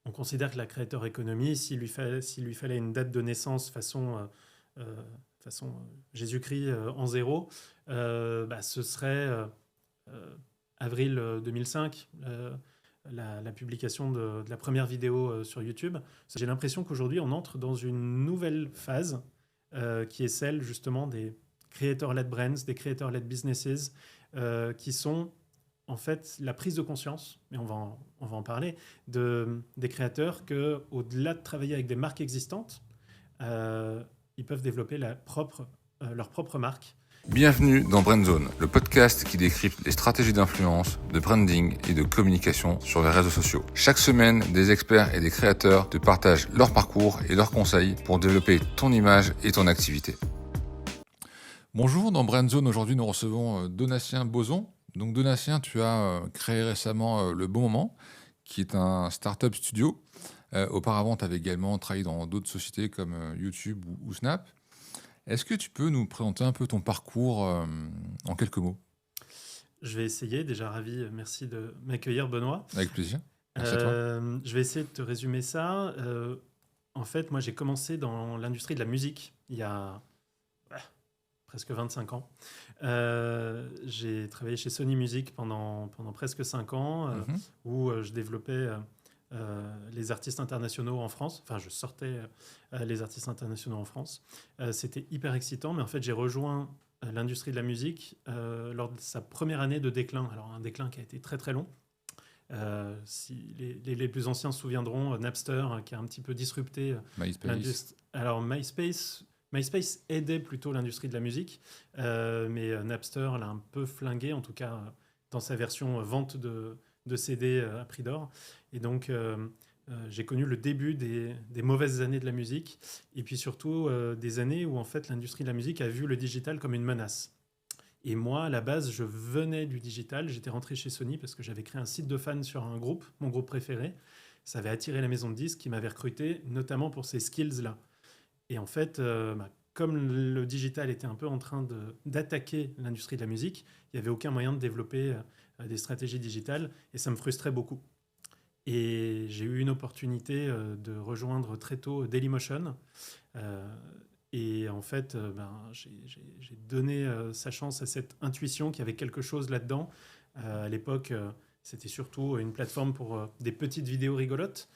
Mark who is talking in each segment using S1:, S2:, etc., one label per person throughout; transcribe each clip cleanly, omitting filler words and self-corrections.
S1: on considère que la creator economy, s'il lui fallait une date de naissance façon Jésus-Christ en zéro, ce serait avril 2005, la publication de la première vidéo sur YouTube. J'ai l'impression qu'aujourd'hui, on entre dans une nouvelle phase qui est celle justement des creator-led brands, des creator-led businesses, qui sont en fait la prise de conscience, et on va en parler, des créateurs qu'au-delà de travailler avec des marques existantes, ils peuvent développer leur propre marque.
S2: Bienvenue dans Brandzone, le podcast qui décrypte les stratégies d'influence, de branding et de communication sur les réseaux sociaux. Chaque semaine, des experts et des créateurs te partagent leur parcours et leurs conseils pour développer ton image et ton activité. Bonjour, dans Brandzone, aujourd'hui nous recevons Donatien Bozon. Donc Donatien, tu as créé récemment Le Bon Moment, qui est un startup studio. Auparavant, tu avais également travaillé dans d'autres sociétés comme YouTube ou Snap. Est-ce que tu peux nous présenter un peu ton parcours en quelques mots ?
S1: Je vais essayer, déjà ravi, merci de m'accueillir Benoît.
S2: Avec plaisir, merci à toi.
S1: Je vais essayer de te résumer ça. En fait, moi j'ai commencé dans l'industrie de la musique il y a presque 25 ans. J'ai travaillé chez Sony Music pendant presque 5 ans, où je développais les artistes internationaux en France. Enfin, je sortais les artistes internationaux en France. C'était hyper excitant, mais en fait, j'ai rejoint l'industrie de la musique lors de sa première année de déclin. Alors, un déclin qui a été très, très long. Si les plus anciens se souviendront, Napster, qui a un petit peu disrupté l'industrie. Alors, MySpace aidait plutôt l'industrie de la musique, mais Napster l'a un peu flingué, en tout cas dans sa version vente de CD à prix d'or. Et donc, j'ai connu le début des mauvaises années de la musique, et puis surtout des années où en fait l'industrie de la musique a vu le digital comme une menace. Et moi, à la base, je venais du digital. J'étais rentré chez Sony parce que j'avais créé un site de fans sur un groupe, mon groupe préféré. Ça avait attiré la maison de disques qui m'avait recruté, notamment pour ces skills-là. Et en fait, comme le digital était un peu en train d'attaquer l'industrie de la musique, il n'y avait aucun moyen de développer des stratégies digitales et ça me frustrait beaucoup. Et j'ai eu une opportunité de rejoindre très tôt Dailymotion. Et en fait, j'ai donné sa chance à cette intuition qu'il y avait quelque chose là-dedans. À l'époque, c'était surtout une plateforme pour des petites vidéos rigolotes,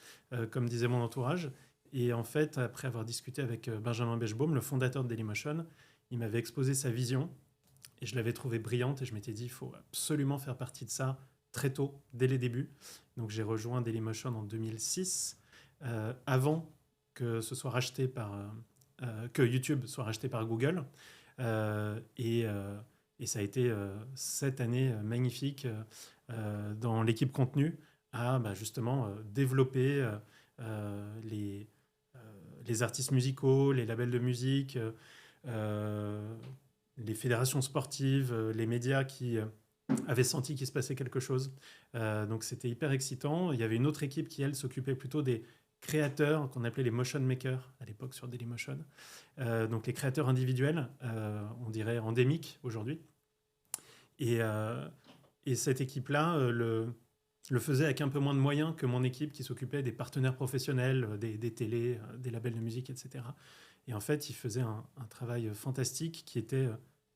S1: comme disait mon entourage. Et en fait, après avoir discuté avec Benjamin Bechbaum, le fondateur de Dailymotion, il m'avait exposé sa vision et je l'avais trouvée brillante et je m'étais dit, il faut absolument faire partie de ça très tôt, dès les débuts. Donc j'ai rejoint Dailymotion en 2006, avant que ce soit racheté que YouTube soit racheté par Google. Et ça a été 7 années magnifiques dans l'équipe contenu à justement développer les artistes musicaux, les labels de musique, les fédérations sportives, les médias qui avaient senti qu'il se passait quelque chose. Donc c'était hyper excitant. Il y avait une autre équipe qui, elle, s'occupait plutôt des créateurs qu'on appelait les motion makers à l'époque sur Dailymotion. Donc les créateurs individuels, on dirait endémiques aujourd'hui. Et cette équipe-là le faisait avec un peu moins de moyens que mon équipe qui s'occupait des partenaires professionnels, des télés, des labels de musique, etc. Et en fait, ils faisaient un travail fantastique qui était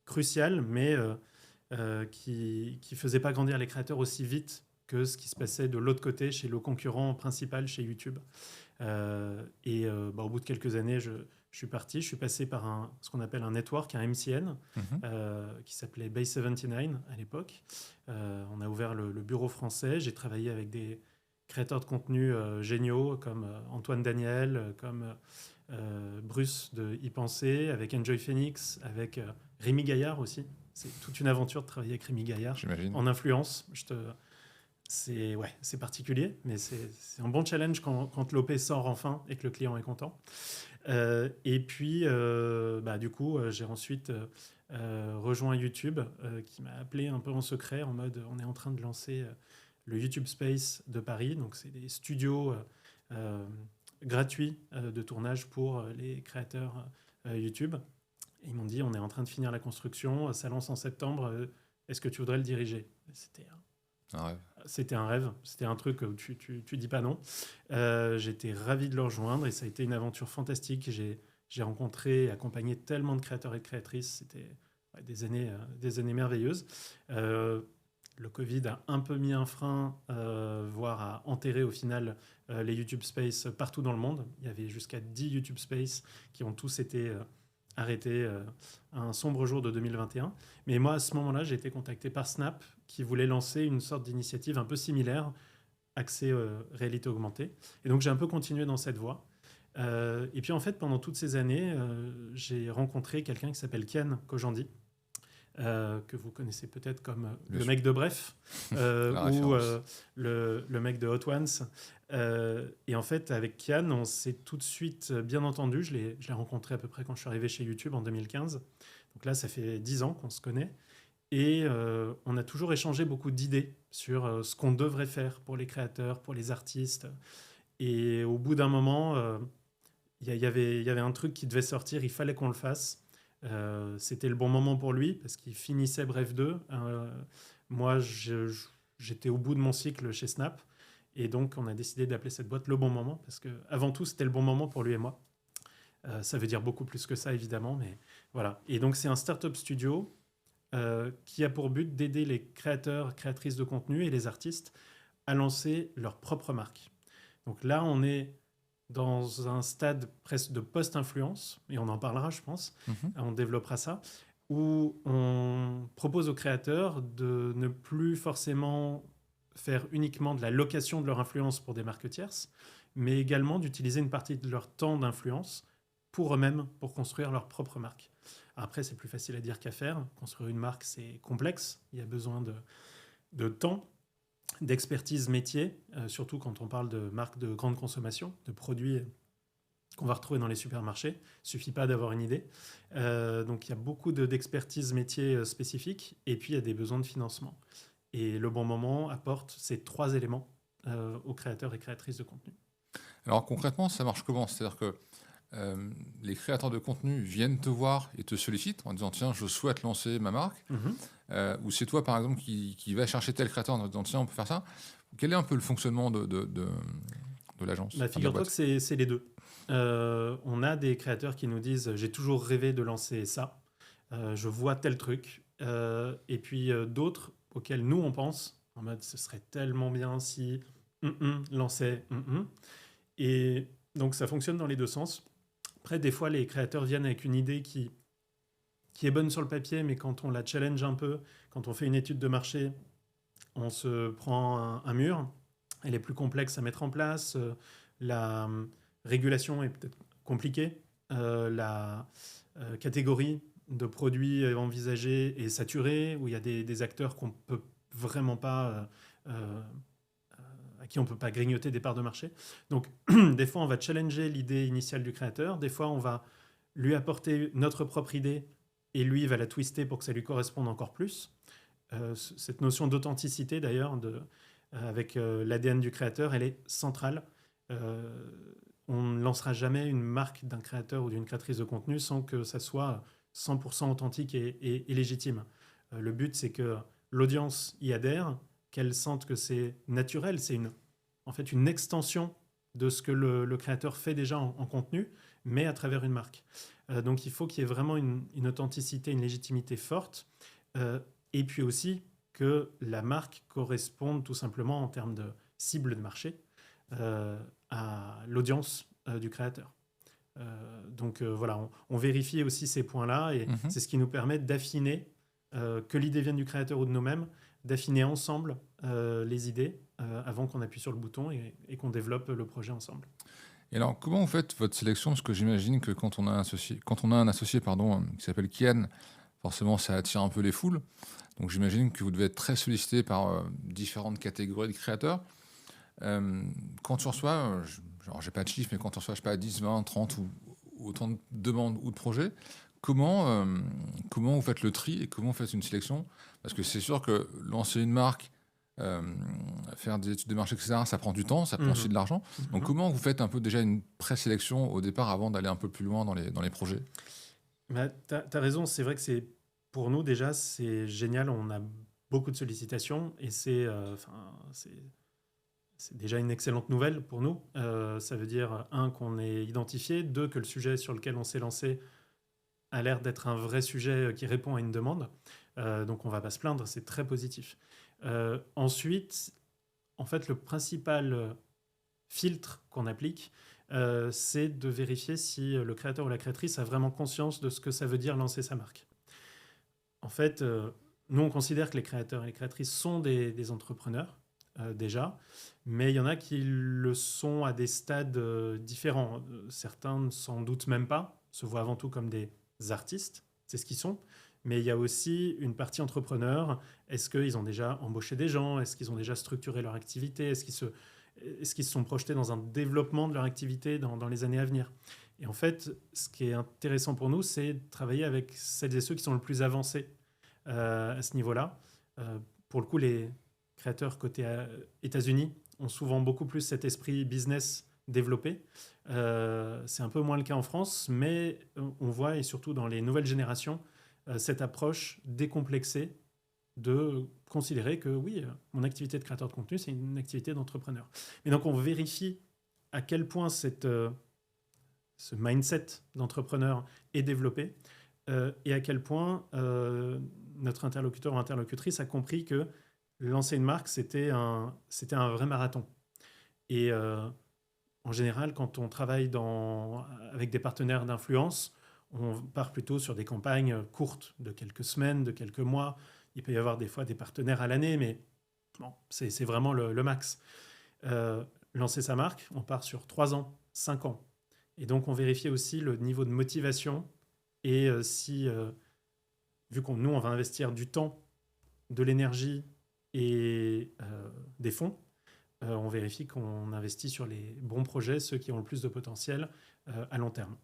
S1: crucial, mais qui ne faisait pas grandir les créateurs aussi vite que ce qui se passait de l'autre côté, chez le concurrent principal, chez YouTube. Au bout de quelques années, je suis parti. Je suis passé par ce qu'on appelle un network, un MCN, qui s'appelait Base 79 à l'époque. On a ouvert le bureau français. J'ai travaillé avec des créateurs de contenu géniaux comme Antoine Daniel, comme Bruce de Y Penser, avec Enjoy Phoenix, avec Rémi Gaillard aussi. C'est toute une aventure de travailler avec Rémi Gaillard.
S2: J'imagine.
S1: En influence. C'est particulier, mais c'est un bon challenge quand l'OP sort enfin et que le client est content. Et puis, du coup, j'ai ensuite rejoint YouTube, qui m'a appelé un peu en secret, en mode on est en train de lancer le YouTube Space de Paris. Donc, c'est des studios gratuits de tournage pour les créateurs YouTube. Et ils m'ont dit on est en train de finir la construction, ça lance en septembre, est-ce que tu voudrais le diriger ? C'était
S2: Un rêve.
S1: C'était un rêve, c'était un truc où tu dis pas non. J'étais ravi de le rejoindre et ça a été une aventure fantastique. J'ai rencontré et accompagné tellement de créateurs et de créatrices. C'était des années merveilleuses. Le Covid a un peu mis un frein, voire a enterré au final les YouTube Space partout dans le monde. Il y avait jusqu'à 10 YouTube Space qui ont tous été arrêtés un sombre jour de 2021. Mais moi, à ce moment-là, j'ai été contacté par Snap qui voulait lancer une sorte d'initiative un peu similaire, axée réalité augmentée. Et donc, j'ai un peu continué dans cette voie. Et puis, en fait, pendant toutes ces années, j'ai rencontré quelqu'un qui s'appelle Kian Kojandi, que vous connaissez peut-être comme le mec de Bref ou le mec de Hot Ones. Et en fait, avec Kian, on s'est tout de suite bien entendu. Je l'ai rencontré à peu près quand je suis arrivé chez YouTube en 2015. Donc là, ça fait 10 ans qu'on se connaît. Et on a toujours échangé beaucoup d'idées sur ce qu'on devrait faire pour les créateurs, pour les artistes. Et au bout d'un moment, il y avait un truc qui devait sortir, il fallait qu'on le fasse. C'était le bon moment pour lui parce qu'il finissait Bref 2. Moi, j'étais au bout de mon cycle chez Snap. Et donc, on a décidé d'appeler cette boîte Le Bon Moment parce qu'avant tout, c'était le bon moment pour lui et moi. Ça veut dire beaucoup plus que ça, évidemment. Mais voilà. Et donc, c'est un startup studio qui a pour but d'aider les créateurs, créatrices de contenu et les artistes à lancer leur propre marque. Donc là, on est dans un stade presque de post-influence, et on en parlera, je pense, on développera ça, où on propose aux créateurs de ne plus forcément faire uniquement de la location de leur influence pour des marques tierces, mais également d'utiliser une partie de leur temps d'influence pour eux-mêmes, pour construire leur propre marque. Après, c'est plus facile à dire qu'à faire. Construire une marque, c'est complexe. Il y a besoin de temps, d'expertise métier, surtout quand on parle de marques de grande consommation, de produits qu'on va retrouver dans les supermarchés. Il ne suffit pas d'avoir une idée. Donc, il y a beaucoup d'expertise métier spécifique. Et puis, il y a des besoins de financement. Et Le Bon Moment apporte ces 3 éléments aux créateurs et créatrices de contenu.
S2: Alors, concrètement, ça marche comment ? C'est-à-dire que les créateurs de contenu viennent te voir et te sollicitent en disant tiens, je souhaite lancer ma marque, ou c'est toi par exemple qui va chercher tel créateur en disant tiens, on peut faire ça. Quel est un peu le fonctionnement de l'agence ?
S1: Figure-toi que c'est les deux. On a des créateurs qui nous disent j'ai toujours rêvé de lancer ça, je vois tel truc, et puis d'autres auxquels nous on pense en mode ce serait tellement bien si lançait. Et donc ça fonctionne dans les deux sens. Après, des fois, les créateurs viennent avec une idée qui est bonne sur le papier, mais quand on la challenge un peu, quand on fait une étude de marché, on se prend un mur. Elle est plus complexe à mettre en place. La régulation est peut-être compliquée. La catégorie de produits envisagés est saturée, où il y a des acteurs qu'on peut vraiment pas... à qui on ne peut pas grignoter des parts de marché. Donc, des fois, on va challenger l'idée initiale du créateur. Des fois, on va lui apporter notre propre idée et lui va la twister pour que ça lui corresponde encore plus. Cette notion d'authenticité, d'ailleurs, avec l'ADN du créateur, elle est centrale. On ne lancera jamais une marque d'un créateur ou d'une créatrice de contenu sans que ça soit 100% authentique et légitime. Le but, c'est que l'audience y adhère, qu'elle sente que c'est naturel, c'est en fait une extension de ce que le créateur fait déjà en contenu, mais à travers une marque. Donc il faut qu'il y ait vraiment une authenticité, une légitimité forte, et puis aussi que la marque corresponde tout simplement en termes de cible de marché à l'audience du créateur. Donc voilà, on vérifie aussi ces points-là, et c'est ce qui nous permet d'affiner, que l'idée vienne du créateur ou de nous-mêmes, d'affiner ensemble les idées avant qu'on appuie sur le bouton et qu'on développe le projet ensemble.
S2: Et alors, comment vous faites votre sélection ? Parce que j'imagine que quand on a un associé qui s'appelle Kian, forcément, ça attire un peu les foules. Donc, j'imagine que vous devez être très sollicité par différentes catégories de créateurs. Quand tu reçois, j'ai pas de chiffre, mais quand tu reçois, je sais pas, 10, 20, 30 ou autant de demandes ou de projets, comment vous faites le tri et comment vous faites une sélection ? Parce que c'est sûr que lancer une marque, faire des études de marché, etc., ça prend du temps, ça prend aussi de l'argent. Donc comment vous faites un peu déjà une présélection au départ avant d'aller un peu plus loin dans les projets ?
S1: Tu as raison, c'est vrai que pour nous déjà, c'est génial. On a beaucoup de sollicitations et c'est déjà une excellente nouvelle pour nous. Ça veut dire, un, qu'on est identifié, deux, que le sujet sur lequel on s'est lancé a l'air d'être un vrai sujet qui répond à une demande. Donc on ne va pas se plaindre, c'est très positif. Ensuite, en fait, le principal filtre qu'on applique, c'est de vérifier si le créateur ou la créatrice a vraiment conscience de ce que ça veut dire lancer sa marque. En fait, nous, on considère que les créateurs et les créatrices sont des entrepreneurs, déjà, mais il y en a qui le sont à des stades différents. Certains ne s'en doutent même pas, se voient avant tout comme des artistes, c'est ce qu'ils sont, mais il y a aussi une partie entrepreneur. Est-ce qu'ils ont déjà embauché des gens? Est-ce qu'ils ont déjà structuré leur activité? Est-ce qu'ils se sont projetés dans un développement de leur activité dans les années à venir? Et en fait, ce qui est intéressant pour nous, c'est de travailler avec celles et ceux qui sont le plus avancés à ce niveau-là. Pour le coup, les créateurs côté États-Unis ont souvent beaucoup plus cet esprit business développé. C'est un peu moins le cas en France, mais on voit, et surtout dans les nouvelles générations, cette approche décomplexée de considérer que oui, mon activité de créateur de contenu, c'est une activité d'entrepreneur. Et donc on vérifie à quel point ce mindset d'entrepreneur est développé et à quel point notre interlocuteur ou interlocutrice a compris que lancer une marque, c'était un vrai marathon. Et en général, quand on travaille avec des partenaires d'influence, on part plutôt sur des campagnes courtes, de quelques semaines, de quelques mois. Il peut y avoir des fois des partenaires à l'année, mais bon, c'est vraiment le max. Lancer sa marque, on part sur 3 ans, 5 ans. Et donc, on vérifie aussi le niveau de motivation et vu qu'on nous, on va investir du temps, de l'énergie et des fonds, on vérifie qu'on investit sur les bons projets, ceux qui ont le plus de potentiel à long terme.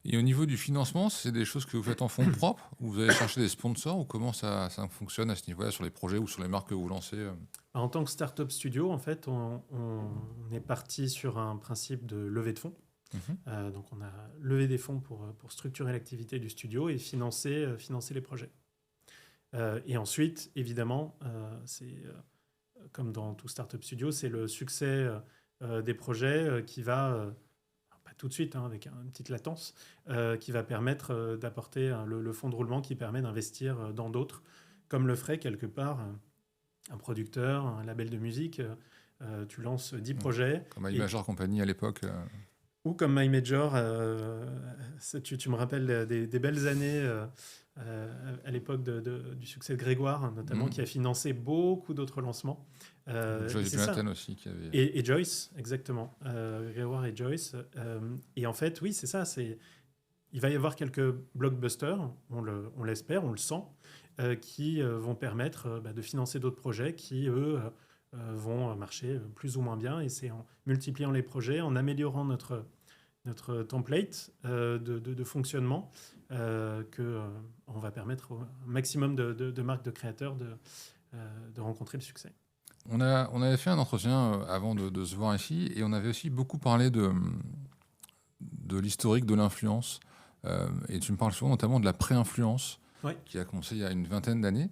S2: Et au niveau du financement, c'est des choses que vous faites en fonds propres ou vous allez chercher des sponsors ou comment ça fonctionne à ce niveau-là sur les projets ou sur les marques que vous lancez?
S1: En tant que startup studio, en fait, on est parti sur un principe de levée de fonds. Donc on a levé des fonds pour structurer l'activité du studio et financer les projets. Et ensuite, évidemment, c'est comme dans tout startup studio, c'est le succès des projets qui va pas tout de suite, avec une petite latence, qui va permettre d'apporter le fonds de roulement qui permet d'investir dans d'autres, comme le ferait quelque part un producteur, un label de musique. Tu lances 10 projets.
S2: Comme iMajor Company à l'époque.
S1: Ou comme iMajor, tu me rappelles des belles années à l'époque du succès de Grégoire, notamment, qui a financé beaucoup d'autres lancements.
S2: Joyce Jonathan aussi. Qui avait...
S1: et Joyce, exactement. Grégoire et Joyce. Et en fait, oui, c'est ça. Il va y avoir quelques blockbusters, on l'espère, on le sent, qui vont permettre de financer d'autres projets qui, eux, vont marcher plus ou moins bien. Et c'est en multipliant les projets, en améliorant notre template de fonctionnement qu'on va permettre au maximum de marques de créateurs de rencontrer le succès.
S2: On avait fait un entretien avant de se voir ici et on avait aussi beaucoup parlé de l'historique de l'influence. Et tu me parles souvent notamment de la pré-influence qui a commencé il y a une vingtaine d'années.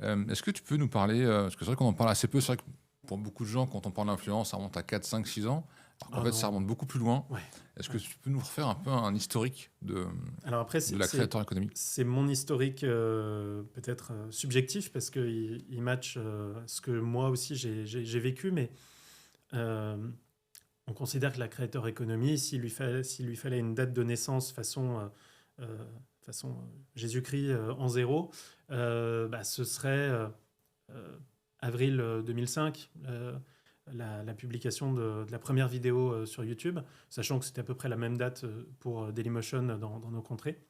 S2: Est-ce que tu peux nous parler, parce que c'est vrai qu'on en parle assez peu, c'est vrai que pour beaucoup de gens, quand on parle d'influence, ça remonte à 4, 5, 6 ans. Alors qu'en fait, ça remonte beaucoup plus loin. Ouais. Est-ce que tu peux nous refaire un peu un historique de la créateur économique?
S1: C'est mon historique peut-être subjectif, parce qu'il match ce que moi aussi j'ai vécu, mais on considère que la créateur économie, s'il lui fallait une date de naissance façon Jésus-Christ en 0, ce serait avril 2005, la publication de la première vidéo sur YouTube, sachant que c'était à peu près la même date pour Dailymotion dans nos contrées.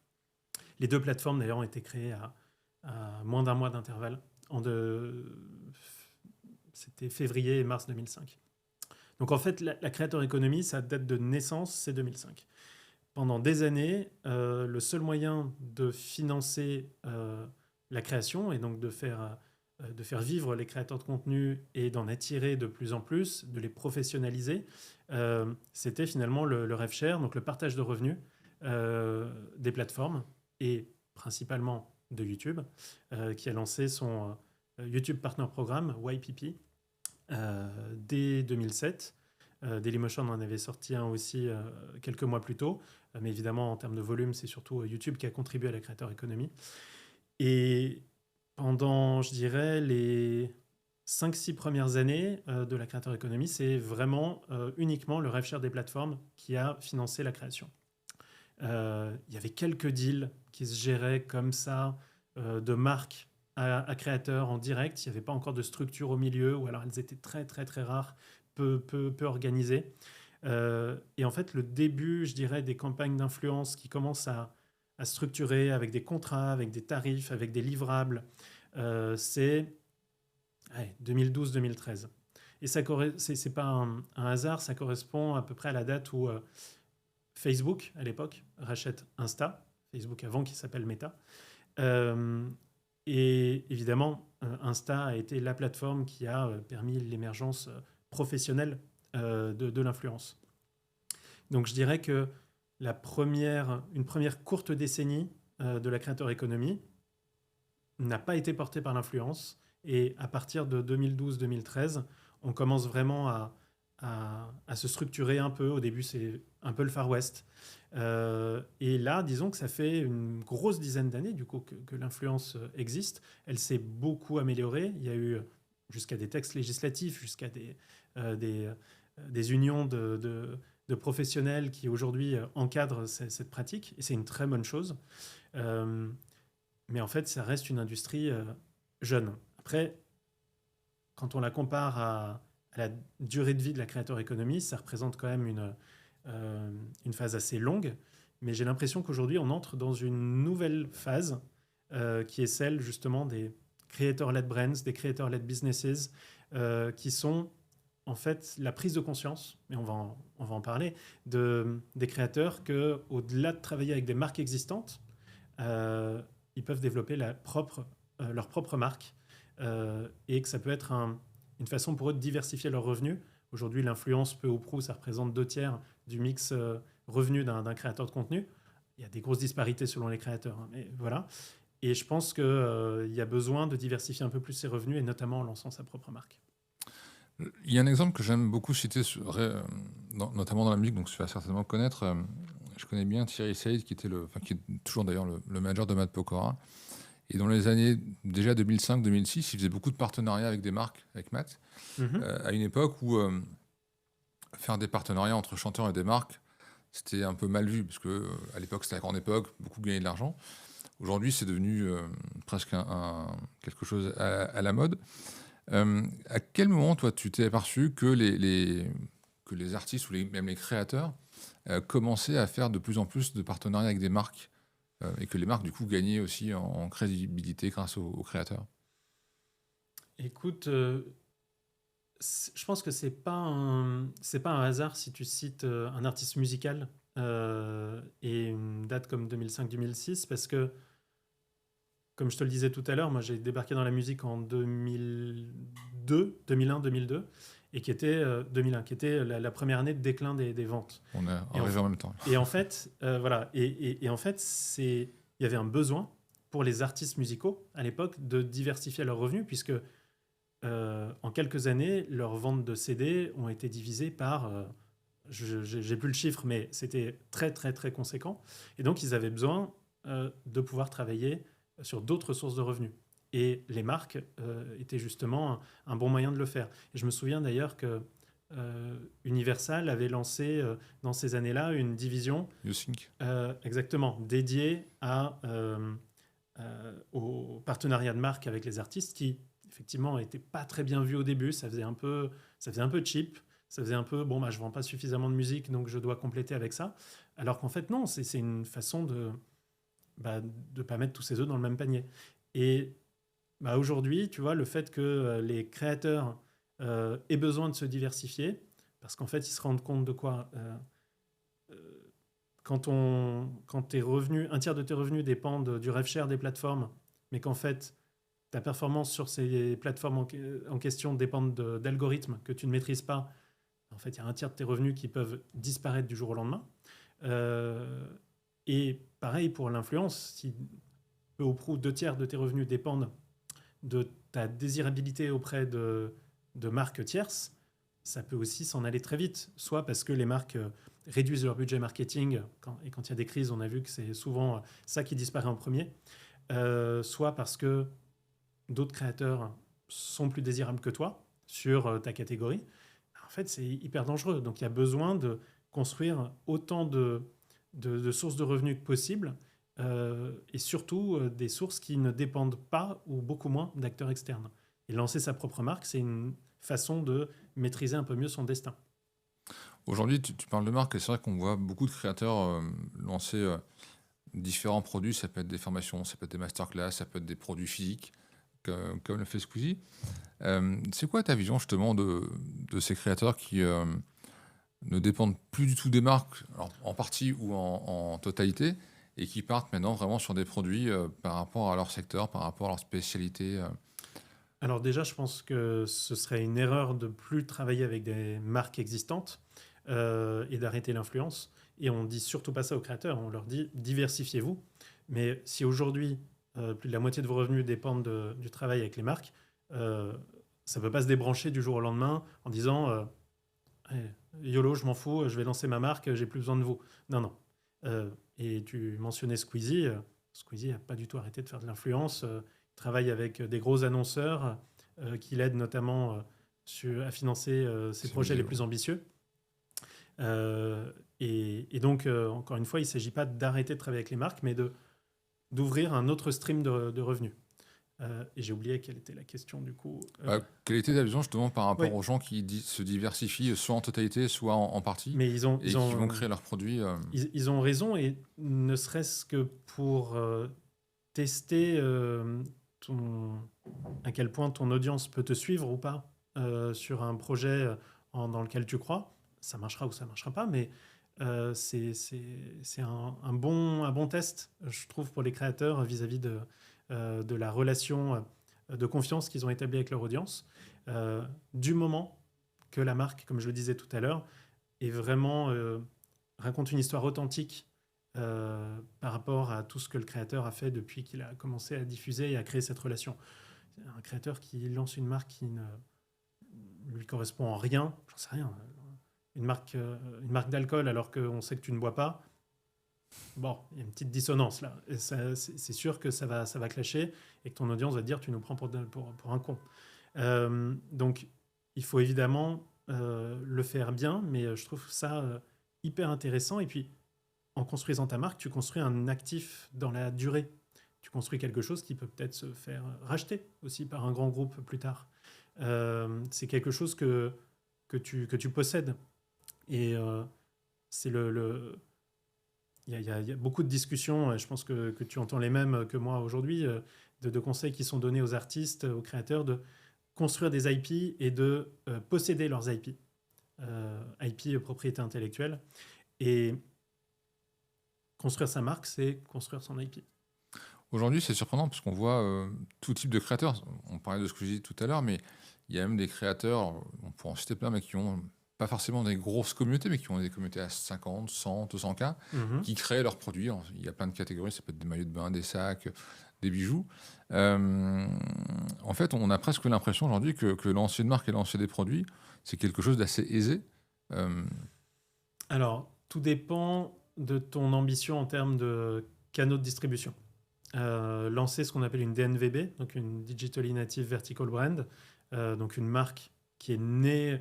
S1: Les deux plateformes, d'ailleurs, ont été créées à moins d'un mois d'intervalle. C'était février et mars 2005. Donc, en fait, la créateur économie, sa date de naissance, c'est 2005. Pendant des années, le seul moyen de financer la création et donc de faire vivre les créateurs de contenu et d'en attirer de plus en plus, de les professionnaliser, c'était finalement le rev share, donc le partage de revenus des plateformes et principalement de YouTube, qui a lancé son YouTube Partner Programme, YPP, dès 2007. Dailymotion en avait sorti un aussi quelques mois plus tôt, mais évidemment en termes de volume, c'est surtout YouTube qui a contribué à la Creator Economy. Et pendant, je dirais, les 5-6 premières années de la Creator Economy, c'est vraiment uniquement le rev share des plateformes qui a financé la création. Il y avait quelques deals qui se géraient comme ça, de marques à créateurs en direct. Il n'y avait pas encore de structure au milieu, ou alors elles étaient très très très rares, peu organisées. Et en fait, le début, je dirais, des campagnes d'influence qui commencent à structurer avec des contrats, avec des tarifs, avec des livrables, c'est 2012-2013. Et c'est pas un hasard, ça correspond à peu près à la date où Facebook, à l'époque, rachète Insta, Facebook avant qu'il s'appelle Meta. Et évidemment, Insta a été la plateforme qui a permis l'émergence professionnelle de l'influence. Donc je dirais que une première courte décennie de la Creator Economy n'a pas été portée par l'influence. Et à partir de 2012-2013, on commence vraiment à se structurer un peu. Au début, c'est un peu le Far West. Et là, disons que ça fait une grosse dizaine d'années du coup, que l'influence existe. Elle s'est beaucoup améliorée. Il y a eu jusqu'à des textes législatifs, jusqu'à des unions de professionnels qui aujourd'hui encadrent cette pratique. Et c'est une très bonne chose. Mais en fait, ça reste une industrie jeune. Après, quand on la compare à la durée de vie de la Creator Economy, ça représente quand même une phase assez longue. Mais j'ai l'impression qu'aujourd'hui, on entre dans une nouvelle phase qui est celle justement des creator-led brands, des creator-led businesses, qui sont en fait la prise de conscience, mais on va en parler, des créateurs qu'au-delà de travailler avec des marques existantes, ils peuvent développer leur propre marque et que ça peut être une façon pour eux de diversifier leurs revenus. Aujourd'hui, l'influence, peu ou prou, ça représente 2/3 du mix revenu d'un créateur de contenu. Il y a des grosses disparités selon les créateurs, hein, mais voilà. Et je pense qu'il y a besoin de diversifier un peu plus ses revenus, et notamment en lançant sa propre marque.
S2: Il y a un exemple que j'aime beaucoup citer, notamment dans la musique, donc tu vas certainement connaître. Je connais bien Thierry Saïd, qui est toujours d'ailleurs le manager de Matt Pokora. Et dans les années déjà 2005-2006, il faisait beaucoup de partenariats avec des marques, avec Matt, à une époque où faire des partenariats entre chanteurs et des marques, c'était un peu mal vu, parce que à l'époque, c'était la grande époque, beaucoup gagnaient de l'argent. Aujourd'hui, c'est devenu presque quelque chose à la mode. À quel moment, toi, tu t'es aperçu que les artistes ou même les créateurs commençaient à faire de plus en plus de partenariats avec des marques et que les marques, du coup, gagnaient aussi en crédibilité grâce aux créateurs?
S1: Écoute, je pense que c'est pas un hasard si tu cites un artiste musical et une date comme 2005-2006, parce que, comme je te le disais tout à l'heure, moi j'ai débarqué dans la musique en 2001-2002, et qui était 2001, qui était la première année de déclin des ventes.
S2: On est arrivé en même temps.
S1: Et en fait, voilà, et en fait, il y avait un besoin pour les artistes musicaux à l'époque de diversifier leurs revenus, puisque en quelques années, leurs ventes de CD ont été divisées par, j'ai plus le chiffre, mais c'était très très très conséquent. Et donc, ils avaient besoin de pouvoir travailler sur d'autres sources de revenus. Et les marques étaient justement un bon moyen de le faire. Et je me souviens d'ailleurs que Universal avait lancé dans ces années-là une division exactement dédiée au partenariat de marque avec les artistes, qui effectivement n'était pas très bien vu au début. Ça faisait un peu cheap. Ça faisait un peu, je vends pas suffisamment de musique, donc je dois compléter avec ça. Alors qu'en fait, non, c'est une façon de pas mettre tous ses œufs dans le même panier. Et aujourd'hui, tu vois, le fait que les créateurs aient besoin de se diversifier, parce qu'en fait, ils se rendent compte de quoi quand tes revenus, un tiers de tes revenus dépendent du rev share des plateformes, mais qu'en fait, ta performance sur ces plateformes en question dépendent d'algorithmes que tu ne maîtrises pas. En fait, il y a un tiers de tes revenus qui peuvent disparaître du jour au lendemain. Et pareil pour l'influence, si peu ou prou 2/3 de tes revenus dépendent de ta désirabilité auprès de marques tierces, ça peut aussi s'en aller très vite. Soit parce que les marques réduisent leur budget marketing, et quand il y a des crises, on a vu que c'est souvent ça qui disparaît en premier, soit parce que d'autres créateurs sont plus désirables que toi sur ta catégorie. En fait, c'est hyper dangereux. Donc, il y a besoin de construire autant de sources de revenus que possible, et surtout des sources qui ne dépendent pas ou beaucoup moins d'acteurs externes. Et lancer sa propre marque, c'est une façon de maîtriser un peu mieux son destin.
S2: Aujourd'hui, tu parles de marque et c'est vrai qu'on voit beaucoup de créateurs lancer différents produits. Ça peut être des formations, ça peut être des masterclass, ça peut être des produits physiques, comme le fait Squeezie. C'est quoi ta vision justement de ces créateurs qui ne dépendent plus du tout des marques, alors, en partie ou en totalité, et qui partent maintenant vraiment sur des produits par rapport à leur secteur, par rapport à leur spécialité
S1: Alors déjà, je pense que ce serait une erreur de plus travailler avec des marques existantes et d'arrêter l'influence. Et on ne dit surtout pas ça aux créateurs, on leur dit diversifiez-vous. Mais si aujourd'hui, plus de la moitié de vos revenus dépendent du travail avec les marques, ça ne peut pas se débrancher du jour au lendemain en disant YOLO, je m'en fous, je vais lancer ma marque, j'ai plus besoin de vous. Non, non. Et tu mentionnais Squeezie. Squeezie n'a pas du tout arrêté de faire de l'influence. Il travaille avec des gros annonceurs qui l'aident notamment à financer ses projets les plus ambitieux. Et donc, encore une fois, il ne s'agit pas d'arrêter de travailler avec les marques, mais d'ouvrir un autre stream de revenus. Et j'ai oublié quelle était la question du coup.
S2: Quelle était ta vision justement par rapport aux gens qui se diversifient soit en totalité, soit en partie,
S1: mais ils
S2: vont créer leurs produits
S1: ils ont raison, et ne serait-ce que pour tester à quel point ton audience peut te suivre ou pas sur un projet dans lequel tu crois. Ça marchera ou ça ne marchera pas, mais c'est un bon test, je trouve, pour les créateurs vis-à-vis de la relation de confiance qu'ils ont établie avec leur audience, du moment que la marque, comme je le disais tout à l'heure, est vraiment raconte une histoire authentique par rapport à tout ce que le créateur a fait depuis qu'il a commencé à diffuser et à créer cette relation. Un créateur qui lance une marque qui ne lui correspond en rien, j'en sais rien, une marque d'alcool alors qu'on sait que tu ne bois pas, bon, il y a une petite dissonance là. Et c'est sûr que ça va clasher et que ton audience va te dire tu nous prends pour un con. Donc, il faut évidemment le faire bien, mais je trouve ça hyper intéressant. Et puis, en construisant ta marque, tu construis un actif dans la durée. Tu construis quelque chose qui peut peut-être se faire racheter aussi par un grand groupe plus tard. C'est quelque chose que tu possèdes. Et c'est il y a beaucoup de discussions, et je pense que tu entends les mêmes que moi aujourd'hui, de conseils qui sont donnés aux artistes, aux créateurs, de construire des IP et de posséder leurs IP. IP, propriété intellectuelle. Et construire sa marque, c'est construire son IP.
S2: Aujourd'hui, c'est surprenant parce qu'on voit tout type de créateurs. On parlait de ce que je disais tout à l'heure, mais il y a même des créateurs, on pourrait en citer plein, mais qui ont pas forcément des grosses communautés, mais qui ont des communautés à 50, 100, 200 cas, qui créent leurs produits. Alors, il y a plein de catégories, ça peut être des maillots de bain, des sacs, des bijoux. En fait, on a presque l'impression aujourd'hui que lancer une marque et lancer des produits, c'est quelque chose d'assez aisé.
S1: Alors, tout dépend de ton ambition en termes de canaux de distribution. Lancer ce qu'on appelle une DNVB, donc une Digitally Native Vertical Brand, donc une marque qui est née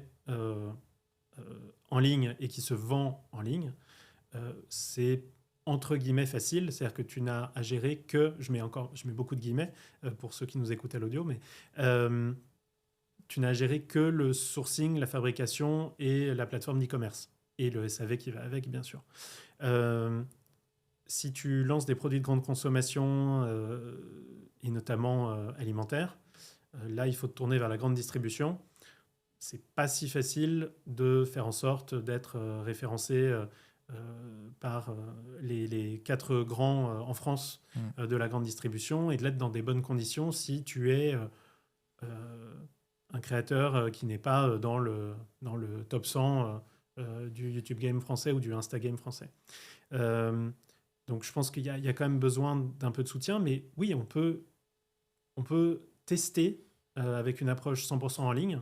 S1: en ligne et qui se vend en ligne, c'est entre guillemets facile, c'est-à-dire que tu n'as à gérer que, je mets beaucoup de guillemets pour ceux qui nous écoutent à l'audio, mais tu n'as à gérer que le sourcing, la fabrication et la plateforme d'e-commerce, et le SAV qui va avec, bien sûr. Si tu lances des produits de grande consommation, et notamment alimentaires, là, il faut te tourner vers la grande distribution. C'est pas si facile de faire en sorte d'être référencé par les 4 grands en France de la grande distribution, et de l'être dans des bonnes conditions si tu es un créateur qui n'est pas dans le top 100 du YouTube Game français ou du Insta Game français. Donc je pense qu'il y a quand même besoin d'un peu de soutien, mais oui, on peut tester avec une approche 100% en ligne,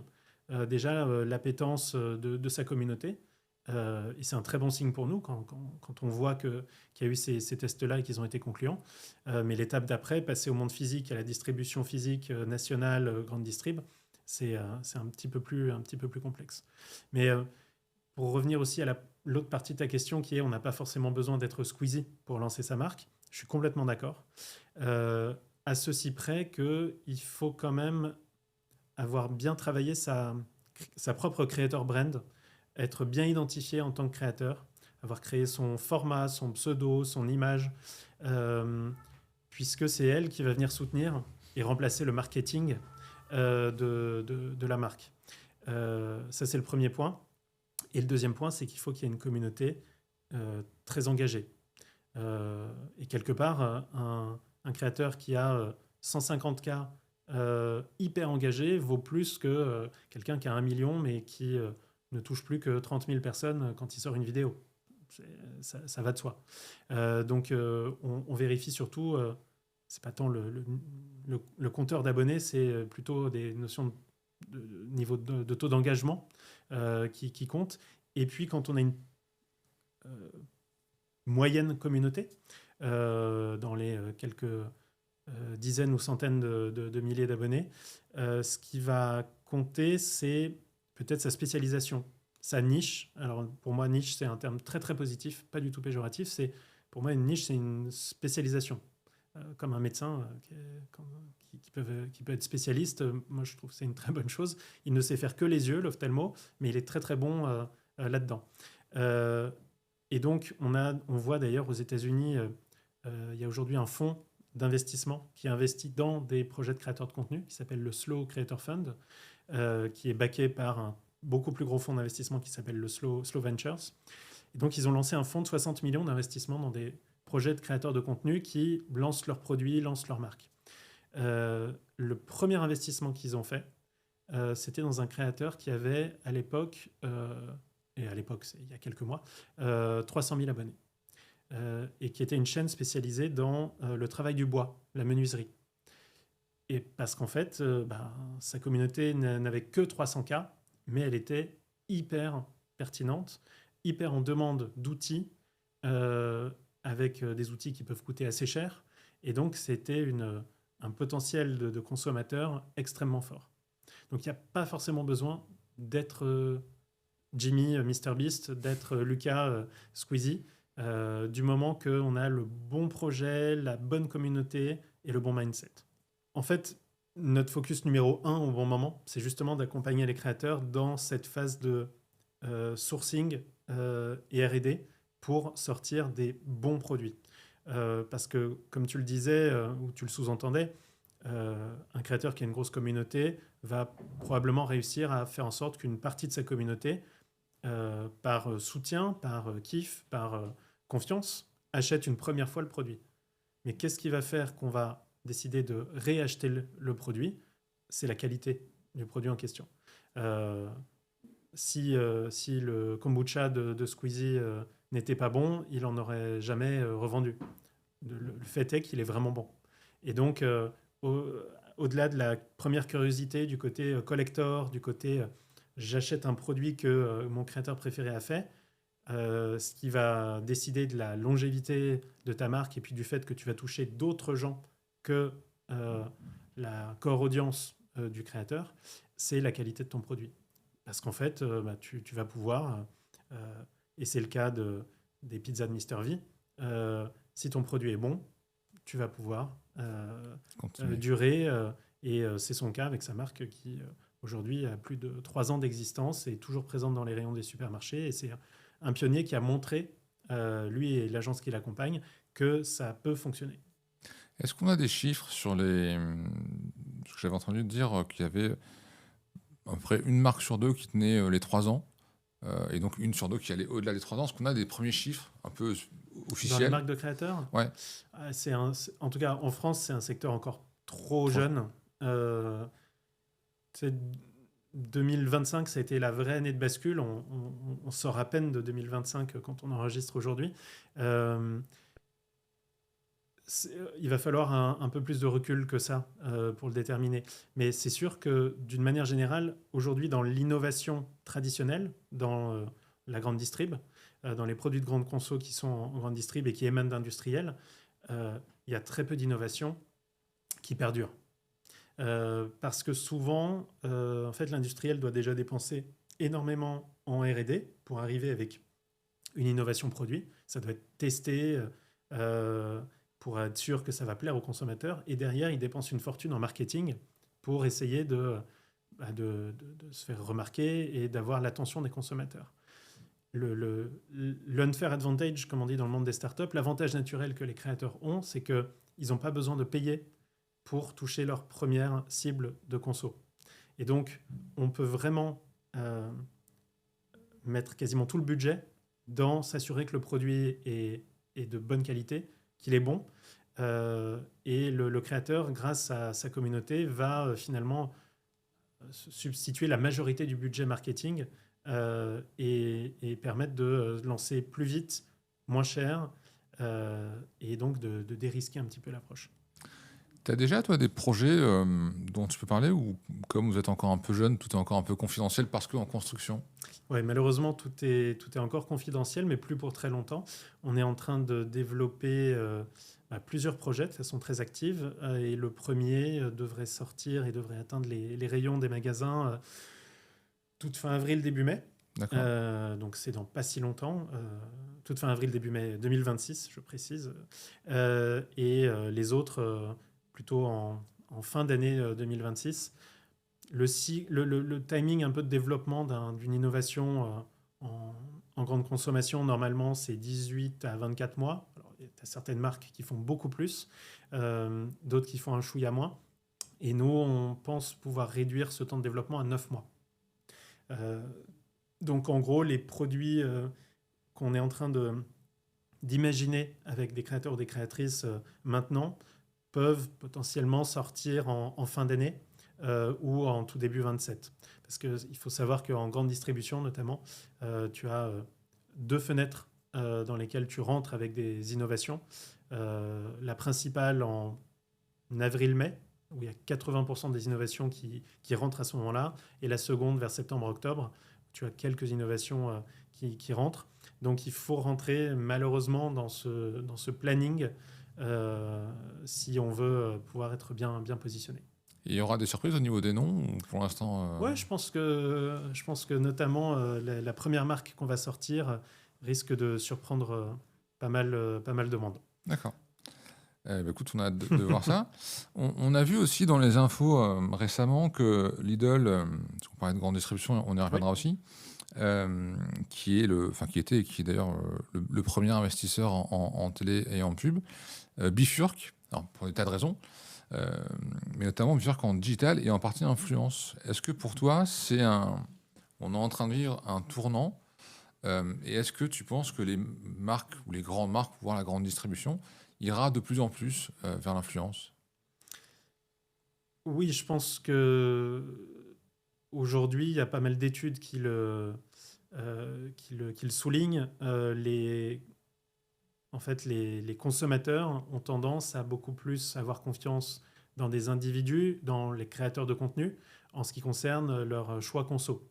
S1: déjà l'appétence de sa communauté. Et c'est un très bon signe pour nous quand on voit qu'il y a eu ces tests-là et qu'ils ont été concluants. Mais l'étape d'après, passer au monde physique, à la distribution physique nationale, grande distrib, c'est un petit peu plus complexe. Mais pour revenir aussi à l'autre partie de ta question qui est on n'a pas forcément besoin d'être Squeezie pour lancer sa marque, je suis complètement d'accord. À ceci près qu'il faut quand même avoir bien travaillé sa propre creator brand, être bien identifié en tant que créateur, avoir créé son format, son pseudo, son image, puisque c'est elle qui va venir soutenir et remplacer le marketing de la marque. Ça, c'est le premier point. Et le deuxième point, c'est qu'il faut qu'il y ait une communauté très engagée. Et quelque part, un créateur qui a 150K hyper engagé vaut plus que quelqu'un qui a 1 million mais qui ne touche plus que 30 000 personnes quand il sort une vidéo. Ça va de soi. Donc on vérifie surtout, c'est pas tant le compteur d'abonnés, c'est plutôt des notions de niveau de taux d'engagement qui comptent. Et puis quand on a une moyenne communauté, dans les quelques dizaines ou centaines de milliers d'abonnés, ce qui va compter, c'est peut-être sa spécialisation, sa niche. Alors pour moi, niche, c'est un terme très très positif, pas du tout péjoratif. Pour moi, une niche, c'est une spécialisation. Comme un médecin qui peut être spécialiste, moi je trouve que c'est une très bonne chose. Il ne sait faire que les yeux, l'ophtalmo, mais il est très très bon là-dedans. Et donc on voit d'ailleurs aux États-Unis, il y a aujourd'hui un fonds d'investissement qui investit dans des projets de créateurs de contenu qui s'appelle le Slow Creator Fund, qui est backé par un beaucoup plus gros fonds d'investissement qui s'appelle le Slow Ventures. Et donc ils ont lancé un fonds de 60 millions d'investissement dans des projets de créateurs de contenu qui lancent leurs produits, lancent leur marque. Le premier investissement qu'ils ont fait, c'était dans un créateur qui avait à l'époque, et à l'époque c'est il y a quelques mois, 300 000 abonnés. Et qui était une chaîne spécialisée dans le travail du bois, la menuiserie. Et parce qu'en fait, sa communauté n'avait que 300K, mais elle était hyper pertinente, hyper en demande d'outils, avec des outils qui peuvent coûter assez cher. Et donc, c'était un potentiel de consommateur extrêmement fort. Donc, il n'y a pas forcément besoin d'être Jimmy, MrBeast, d'être Lucas, Squeezie, du moment qu'on a le bon projet, la bonne communauté et le bon mindset. En fait, notre focus numéro 1 au bon moment, c'est justement d'accompagner les créateurs dans cette phase de sourcing et R&D pour sortir des bons produits. Parce que, comme tu le disais, ou tu le sous-entendais, un créateur qui a une grosse communauté va probablement réussir à faire en sorte qu'une partie de sa communauté, par soutien, par kiff, par confiance, achète une première fois le produit. Mais qu'est-ce qui va faire qu'on va décider de réacheter le produit? C'est la qualité du produit en question. Si le kombucha de Squeezie n'était pas bon, il n'en aurait jamais revendu. Le fait est qu'il est vraiment bon. Et donc, au-delà de la première curiosité, du côté collector, du côté j'achète un produit que mon créateur préféré a fait, ce qui va décider de la longévité de ta marque et puis du fait que tu vas toucher d'autres gens que la core audience du créateur, c'est la qualité de ton produit. Parce qu'en fait, tu vas pouvoir, et c'est le cas des pizzas de Mr V, si ton produit est bon, tu vas pouvoir durer. Et c'est son cas avec sa marque qui, aujourd'hui, a plus de 3 ans d'existence et est toujours présente dans les rayons des supermarchés. Et c'est un pionnier qui a montré, lui et l'agence qui l'accompagne, que ça peut fonctionner.
S2: Est-ce qu'on a des chiffres sur les... Parce que j'avais entendu dire qu'il y avait à peu près une marque sur deux qui tenait les 3 ans, et donc une sur deux qui allait au-delà des 3 ans. Est-ce qu'on a des premiers chiffres un peu officiels?
S1: Dans les marques de créateurs?
S2: Ouais.
S1: En tout cas, en France, c'est un secteur encore trop jeune. 2025, ça a été la vraie année de bascule. On sort à peine de 2025 quand on enregistre aujourd'hui. il va falloir un peu plus de recul que ça pour le déterminer. Mais c'est sûr que d'une manière générale, aujourd'hui, dans l'innovation traditionnelle, dans la grande distrib, dans les produits de grande conso qui sont en grande distrib et qui émanent d'industriels, il y a très peu d'innovation qui perdure. Parce que souvent, en fait, l'industriel doit déjà dépenser énormément en R&D pour arriver avec une innovation produit. Ça doit être testé pour être sûr que ça va plaire aux consommateurs. Et derrière, il dépense une fortune en marketing pour essayer de se faire remarquer et d'avoir l'attention des consommateurs. L'unfair advantage, comme on dit dans le monde des startups, l'avantage naturel que les créateurs ont, c'est qu'ils n'ont pas besoin de payer pour toucher leur première cible de conso. Et donc, on peut vraiment mettre quasiment tout le budget dans s'assurer que le produit est de bonne qualité, qu'il est bon. Et le créateur, grâce à sa communauté, va finalement substituer la majorité du budget marketing et permettre de lancer plus vite, moins cher, et donc de dérisquer un petit peu l'approche.
S2: Tu as déjà, toi, des projets dont tu peux parler ou comme vous êtes encore un peu jeune, tout est encore un peu confidentiel parce qu'en construction?
S1: Oui, malheureusement, tout est encore confidentiel, mais plus pour très longtemps. On est en train de développer plusieurs projets de façon très active et le premier devrait sortir et devrait atteindre les rayons des magasins toute fin avril, début mai. Donc c'est dans pas si longtemps, toute fin avril, début mai 2026, je précise. Et les autres... plutôt en fin d'année 2026. Le timing un peu de développement d'une innovation en grande consommation, normalement, c'est 18 à 24 mois. Alors, il y a certaines marques qui font beaucoup plus, d'autres qui font un chouïa moins. Et nous, on pense pouvoir réduire ce temps de développement à 9 mois. Donc, en gros, les produits qu'on est en train d'imaginer avec des créateurs ou des créatrices maintenant peuvent potentiellement sortir en fin d'année ou en tout début 27. Parce qu'il faut savoir qu'en grande distribution, notamment, tu as 2 fenêtres dans lesquelles tu rentres avec des innovations. La principale en avril-mai, où il y a 80% des innovations qui rentrent à ce moment-là, et la seconde vers septembre-octobre, où tu as quelques innovations qui rentrent. Donc il faut rentrer malheureusement dans ce planning si on veut pouvoir être bien positionné.
S2: Et il y aura des surprises au niveau des noms pour l'instant
S1: Ouais, je pense que notamment la première marque qu'on va sortir risque de surprendre pas mal de monde.
S2: D'accord. Écoute, on a hâte de voir ça. On a vu aussi dans les infos récemment que Lidl, on parlait de grande distribution, on y reviendra aussi, qui était et qui est d'ailleurs le premier investisseur en télé et en pub, bifurque, pour des tas de raisons, mais notamment bifurque en digital et en partie influence. Est-ce que pour toi, on est en train de vivre un tournant et est-ce que tu penses que les marques ou les grandes marques, voire la grande distribution, ira de plus en plus vers l'influence?
S1: Oui, je pense que aujourd'hui, il y a pas mal d'études qui le soulignent. En fait, les consommateurs ont tendance à beaucoup plus avoir confiance dans des individus, dans les créateurs de contenu, en ce qui concerne leur choix conso.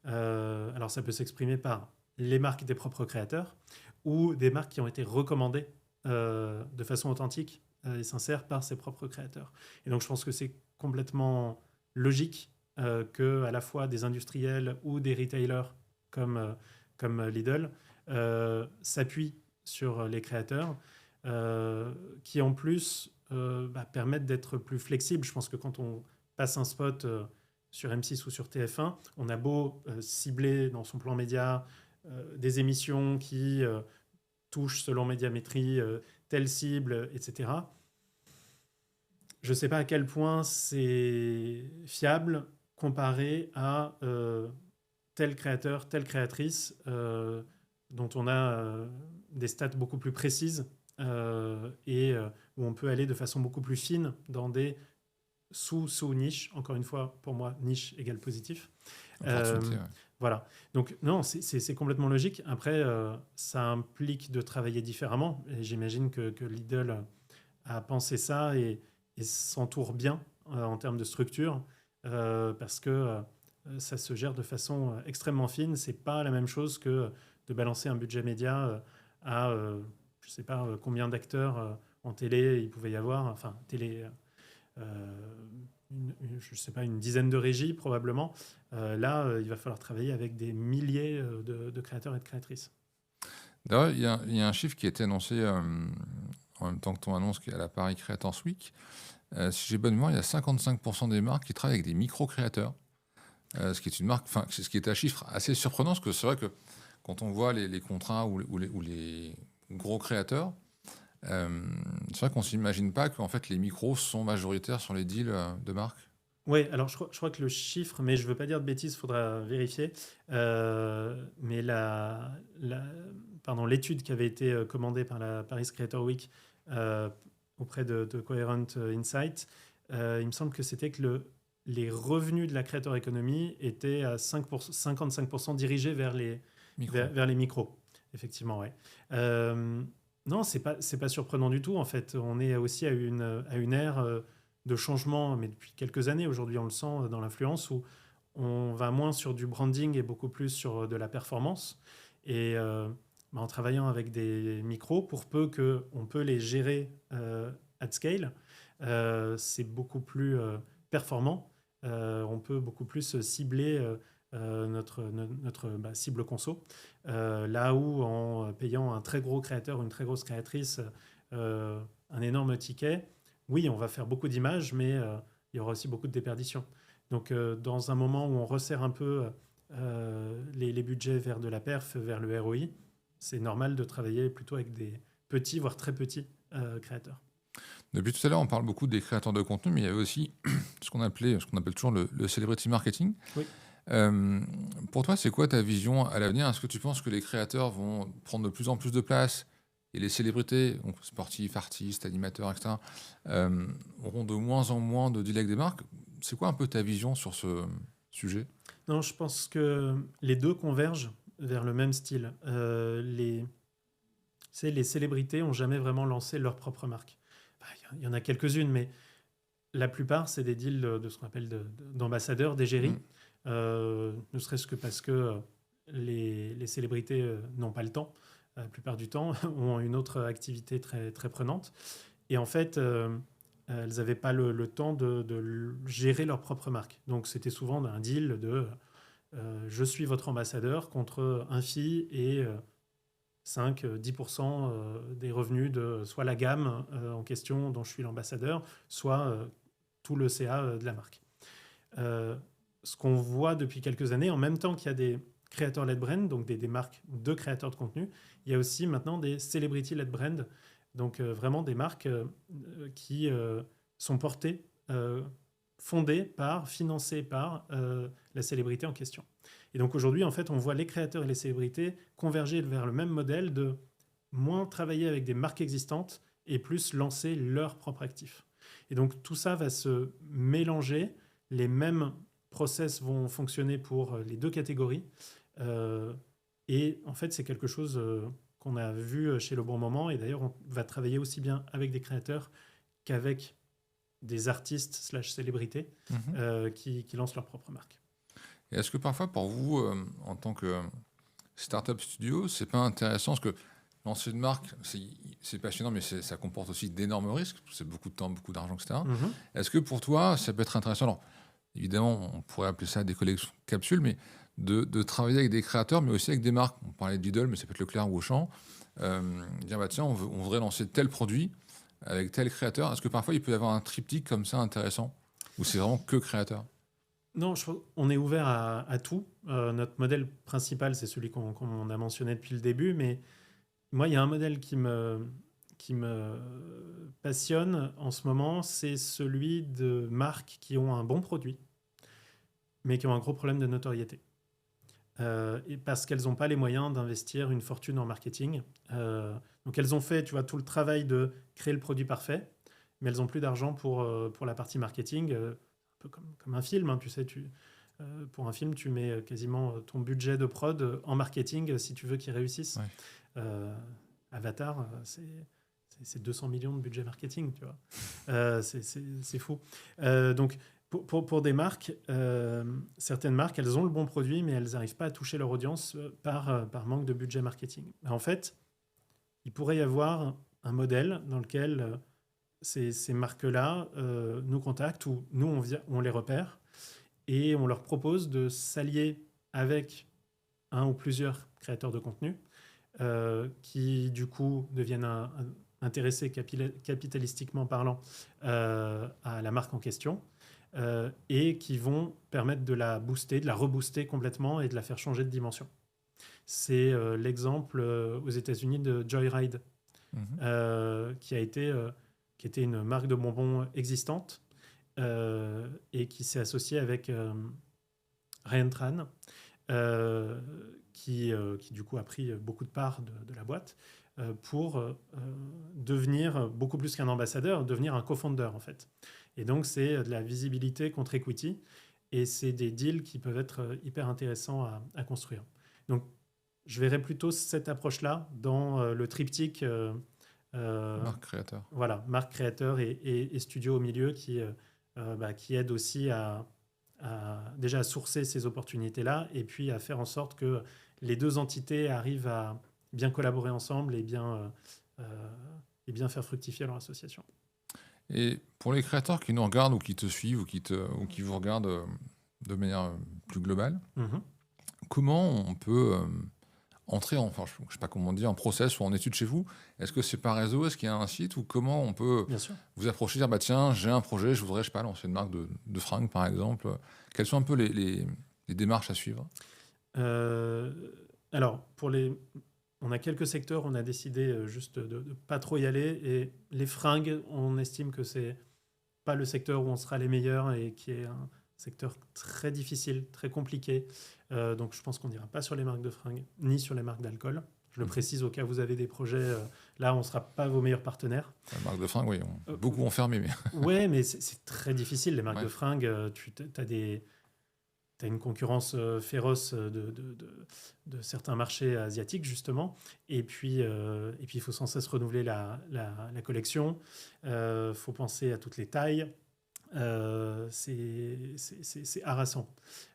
S1: Alors, ça peut s'exprimer par les marques des propres créateurs ou des marques qui ont été recommandées de façon authentique et sincère par ses propres créateurs. Et donc, je pense que c'est complètement logique que à la fois des industriels ou des retailers comme Lidl s'appuient sur les créateurs qui en plus permettent d'être plus flexibles. Je pense que quand on passe un spot sur M6 ou sur TF1, on a beau cibler dans son plan média des émissions qui touchent selon Médiamétrie telle cible, etc. Je ne sais pas à quel point c'est fiable comparé à tel créateur, telle créatrice dont on a des stats beaucoup plus précises et où on peut aller de façon beaucoup plus fine dans des sous-niches. Encore une fois, pour moi, niche égale positif. Voilà. Donc, non, c'est complètement logique. Après, ça implique de travailler différemment. Et j'imagine que Lidl à penser ça et s'entoure bien en termes de structure parce que ça se gère de façon extrêmement fine. C'est pas la même chose que de balancer un budget média à je sais pas combien d'acteurs en télé il pouvait y avoir, enfin télé, je sais pas, une dizaine de régies probablement. Là, il va falloir travailler avec des milliers de créateurs et de créatrices.
S2: D'ailleurs, il y a un chiffre qui a été annoncé en même temps que ton annonce qui est à la Paris Creators Week. Si j'ai bonne mémoire, il y a 55% des marques qui travaillent avec des micro-créateurs. Ce qui est une marque, enfin, ce qui est un chiffre assez surprenant, parce que c'est vrai que quand on voit les contrats ou les gros créateurs, c'est vrai qu'on ne s'imagine pas qu'en fait les micros sont majoritaires sur les deals de marque.
S1: Oui, alors je crois que le chiffre, mais je ne veux pas dire de bêtises, il faudra vérifier. Mais l'étude qui avait été commandée par la Paris Creator Week euh, auprès de Coherent Insight, il me semble que c'était que les revenus de la Creator Economy étaient à 55% dirigés vers vers les micros. Effectivement, ouais. Non, c'est pas surprenant du tout. En fait, on est aussi à une ère de changement, mais depuis quelques années, aujourd'hui on le sent dans l'influence, où on va moins sur du branding et beaucoup plus sur de la performance. Et en travaillant avec des micros, pour peu qu'on peut les gérer at scale, c'est beaucoup plus performant. On peut beaucoup plus cibler notre cible conso. Là où en payant un très gros créateur, une très grosse créatrice, un énorme ticket, oui, on va faire beaucoup d'images, mais il y aura aussi beaucoup de déperditions. Donc, dans un moment où on resserre un peu les budgets vers de la perf, vers le ROI, c'est normal de travailler plutôt avec des petits, voire très petits créateurs.
S2: Depuis tout à l'heure, on parle beaucoup des créateurs de contenu, mais il y avait aussi ce qu'on appelle toujours le celebrity marketing.
S1: Oui.
S2: Pour toi, c'est quoi ta vision à l'avenir? Est-ce que tu penses que les créateurs vont prendre de plus en plus de place et les célébrités, donc sportifs, artistes, animateurs, etc., auront de moins en moins de deals avec des marques? C'est quoi un peu ta vision sur ce sujet?
S1: Non, je pense que les deux convergent vers le même style. Les célébrités n'ont jamais vraiment lancé leur propre marque. Il y en a quelques-unes, mais la plupart, c'est des deals de ce qu'on appelle d'ambassadeurs, d'égérie. Ne serait-ce que parce que les célébrités n'ont pas le temps, la plupart du temps, ont une autre activité très, très prenante. Et en fait, elles n'avaient pas le temps de gérer leur propre marque. Donc, c'était souvent un deal de je suis votre ambassadeur contre un fee et 5-10% des revenus de soit la gamme en question dont je suis l'ambassadeur, soit tout le CA de la marque. Ce qu'on voit depuis quelques années, en même temps qu'il y a des creator-led brands, donc des marques de créateurs de contenu, il y a aussi maintenant des celebrity-led brands, donc vraiment des marques qui sont portées, fondées par, financées par la célébrité en question. Et donc aujourd'hui, en fait, on voit les créateurs et les célébrités converger vers le même modèle de moins travailler avec des marques existantes et plus lancer leur propre actif. Et donc tout ça va se mélanger, les mêmes process vont fonctionner pour les deux catégories. Et en fait, c'est quelque chose qu'on a vu chez Le Bon Moment. Et d'ailleurs, on va travailler aussi bien avec des créateurs qu'avec des artistes / célébrités qui lancent leur propre marque.
S2: Et est-ce que parfois, pour vous, en tant que startup studio, c'est pas intéressant parce que lancer une marque, c'est passionnant, mais ça comporte aussi d'énormes risques. C'est beaucoup de temps, beaucoup d'argent, etc. Est-ce que pour toi, ça peut être intéressant? Alors, évidemment, on pourrait appeler ça des collections capsules, mais de travailler avec des créateurs, mais aussi avec des marques. On parlait de Lidl, mais ça peut être Leclerc ou Auchan. Dire, bah, tiens, on voudrait lancer tel produit avec tel créateur. Est-ce que parfois, il peut y avoir un triptyque comme ça intéressant? Ou c'est vraiment que créateur?
S1: Non, on est ouvert à tout. Notre modèle principal, c'est celui qu'on a mentionné depuis le début, mais moi, il y a un modèle qui me passionne en ce moment, c'est celui de marques qui ont un bon produit, mais qui ont un gros problème de notoriété. Et parce qu'elles n'ont pas les moyens d'investir une fortune en marketing. Donc elles ont fait, tu vois, tout le travail de créer le produit parfait, mais elles n'ont plus d'argent pour la partie marketing. Un peu comme un film, hein, tu sais, pour un film, tu mets quasiment ton budget de prod en marketing si tu veux qu'il réussisse.
S2: Ouais.
S1: Avatar, c'est c'est 200 millions de budget marketing, tu vois. C'est fou. Donc, pour des marques, certaines marques, elles ont le bon produit, mais elles n'arrivent pas à toucher leur audience par manque de budget marketing. En fait, il pourrait y avoir un modèle dans lequel ces marques-là nous contactent ou nous, on les repère et on leur propose de s'allier avec un ou plusieurs créateurs de contenu qui, du coup, deviennent intéressés capitalistiquement parlant à la marque en question et qui vont permettre de la booster, de la rebooster complètement et de la faire changer de dimension. C'est l'exemple aux États-Unis de Joyride, qui était une marque de bonbons existante et qui s'est associée avec Ryan Tran, qui du coup a pris beaucoup de parts de la boîte pour devenir beaucoup plus qu'un ambassadeur, devenir un co-founder en fait. Et donc c'est de la visibilité contre equity et c'est des deals qui peuvent être hyper intéressants à construire. Donc je verrais plutôt cette approche-là dans le triptyque
S2: marque créateur.
S1: Voilà, marque créateur et studio au milieu qui aide aussi déjà à sourcer ces opportunités-là et puis à faire en sorte que les deux entités arrivent à bien collaborer ensemble et bien faire fructifier leur association.
S2: Et pour les créateurs qui nous regardent ou qui te suivent ou qui vous regardent de manière plus globale, comment on peut entrer je ne sais pas comment on dit, en process ou en étude chez vous? Est-ce que c'est par réseau? Est-ce qu'il y a un site? Ou comment on peut vous approcher, dire tiens, j'ai un projet, je voudrais, je sais pas, lancer une marque de fringues par exemple. Quelles sont un peu les démarches à suivre?
S1: Alors, on a quelques secteurs, on a décidé juste de ne pas trop y aller. Et les fringues, on estime que c'est pas le secteur où on sera les meilleurs et qui est un secteur très difficile, très compliqué. Donc, je pense qu'on n'ira pas sur les marques de fringues, ni sur les marques d'alcool. Je le précise au cas où vous avez des projets. Là, on ne sera pas vos meilleurs partenaires.
S2: Les marques de fringues, oui, beaucoup ont fermé.
S1: Oui, mais c'est très difficile, les marques de fringues. Tu as une concurrence féroce de certains marchés asiatiques, justement. Et puis, il faut sans cesse renouveler la collection. Il faut penser à toutes les tailles. C'est harassant.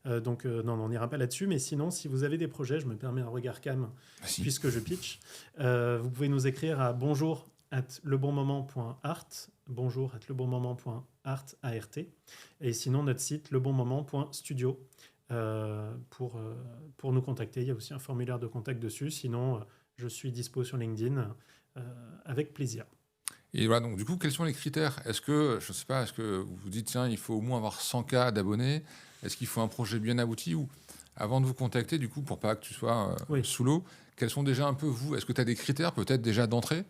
S1: Donc, non, on n'ira pas là-dessus. Mais sinon, si vous avez des projets, je me permets un regard cam, puisque je pitch. Vous pouvez nous écrire à bonjour@lebonmoment.art, bonjour@lebonmoment.art, ART. Et sinon, notre site lebonmoment.studio pour nous contacter. Il y a aussi un formulaire de contact dessus. Sinon, je suis dispo sur LinkedIn avec plaisir.
S2: Et voilà, donc du coup, quels sont les critères? Est-ce que vous vous dites, tiens, il faut au moins avoir 100K d'abonnés? Est-ce qu'il faut un projet bien abouti? Ou avant de vous contacter, du coup, pour pas que tu sois sous l'eau, quels sont déjà un peu vous? Est-ce que tu as des critères peut-être déjà d'entrée?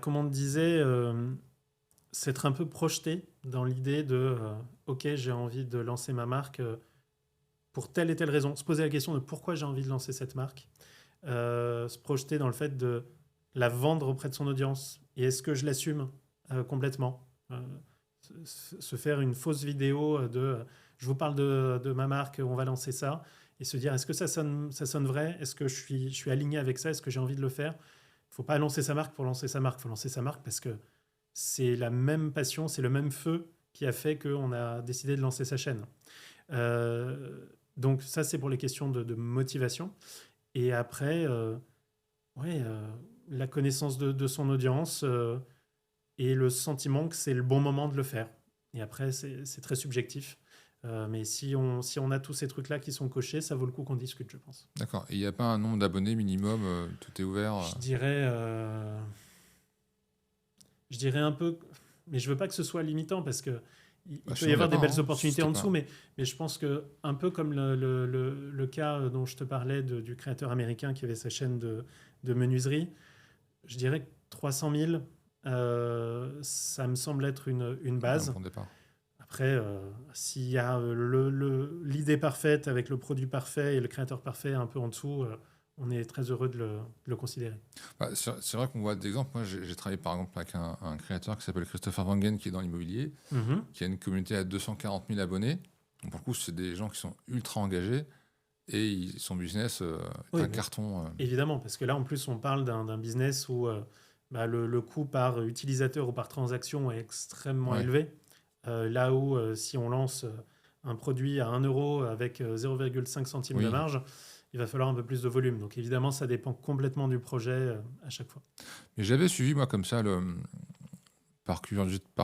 S1: Comme on te disait, c'est être un peu projeté dans l'idée de OK, j'ai envie de lancer ma marque pour telle et telle raison. Se poser la question de pourquoi j'ai envie de lancer cette marque. Se projeter dans le fait de la vendre auprès de son audience. Et est-ce que je l'assume complètement? Se faire une fausse vidéo je vous parle de ma marque, on va lancer ça, et se dire est-ce que ça sonne vrai? Est-ce que je suis aligné avec ça? Est-ce que j'ai envie de le faire? Il ne faut pas lancer sa marque pour lancer sa marque. Il faut lancer sa marque parce que c'est la même passion, c'est le même feu qui a fait qu'on a décidé de lancer sa chaîne. Donc ça, c'est pour les questions de motivation. Et après, la connaissance de son audience et le sentiment que c'est le bon moment de le faire. Et après, c'est très subjectif. Mais si on a tous ces trucs-là qui sont cochés, ça vaut le coup qu'on discute, je pense.
S2: D'accord. Et il n'y a pas un nombre d'abonnés minimum? Tout est ouvert?
S1: Je dirais un peu... Mais je ne veux pas que ce soit limitant parce que il peut y avoir des belles opportunités en dessous, mais je pense que un peu comme le cas dont je te parlais du créateur américain qui avait sa chaîne de menuiserie, je dirais que 300 000, ça me semble être une base.
S2: Bon départ.
S1: Après, s'il y a l'idée parfaite avec le produit parfait et le créateur parfait un peu en dessous, on est très heureux de le considérer.
S2: C'est vrai qu'on voit des exemples. Moi, j'ai travaillé par exemple avec un créateur qui s'appelle Christopher Wangen, qui est dans l'immobilier, qui a une communauté à 240 000 abonnés. Donc, pour le coup, c'est des gens qui sont ultra engagés et son business est un carton.
S1: Évidemment, parce que là, en plus, on parle d'un business où le coût par utilisateur ou par transaction est extrêmement
S2: Ouais.
S1: élevé. Là où si on lance un produit à 1 euro avec 0,5 centimes de
S2: Oui.
S1: marge, il va falloir un peu plus de volume. Donc évidemment, ça dépend complètement du projet à chaque fois.
S2: Mais j'avais suivi, moi, comme ça, par